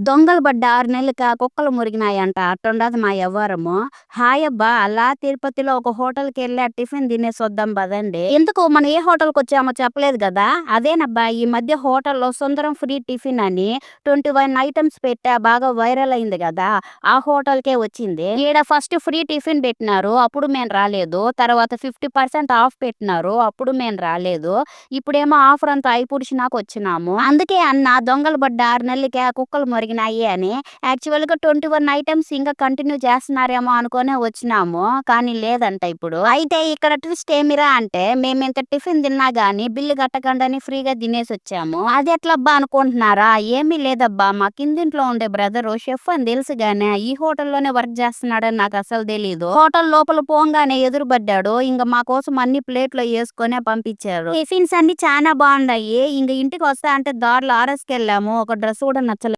దొంగలు పడ్డ 6 నెలలకా కుక్కలు మురిగినాయంట. అట్టుండాది మా యవ్వారము. హాయబ్బా! అలా తిరుపతిలో ఒక హోటల్‌కెళ్ళి టిఫిన్ తినేసొద్దాం పదండి. ఎందుకు మనం ఏ హోటల్‌కొచ్చామో చెప్పలేదు గదా! అదేనబ్బా ఈ మధ్య హోటల్‌లో సుందరం ఫ్రీ టిఫిన్ అని 21 ఐటెమ్స్ పెట్టా బాగా వైరల్ అయింది గదా! ఆ హోటల్‌కే వచ్చింది. ఈడ ఫస్ట్ ఫ్రీ టిఫిన్ పెట్టినారు. అప్పుడు మేము రాలేదు. తర్వాత 50% ఆఫ్ పెట్టినారు. అప్పుడు మేము రాలేదు. ఇప్పుడేమో ఆఫర్ అంతా అయిపుడిచినాక వచ్చినాము. అందుకే అన్న దొంగలు పడ్డ 6 నెలలకే ఆ కుక్కలు మొరిగినాయి అని. యాక్చువల్‌గా 21 ఐటెమ్స్ ఇంకా కంటిన్యూ చేస్తున్నారేమో అనుకోనే వచ్చినాము. కానీ లేదంట ఇప్పుడు. అయితే ఇక్కడ ట్విస్ట్ ఏమిరా అంటే మేమింత టిఫిన్ తిన్నా గాని బిల్లు కట్టకుండానే ఫ్రీగా తినేసొచ్చాము. అదెట్లబ్బా అనుకుంటున్నారా? ఏమీ లేదబ్బా మా కిందింట్లో ఉండే బ్రదరు షెఫ్ అని తెలుసు గాని ఈ హోటల్‌లోనే వర్క్ చేస్తున్నాడని నాకసలు తెలీదు. హోటల్ లోపల పోంగానే ఎదురుపడ్డాడు. ఇంక మా కోసం అన్ని ప్లేట్‌లో యేసుకొనే పంపించారు. టిఫిన్స్ అన్ని చానా బాగుండాయి. ఇంక ఇంటికొస్తా అంటే దారిలో ఆర్ఎస్‌కెళ్ళాము. ఒక డ్రెస్ కూడా నచ్చలేదు.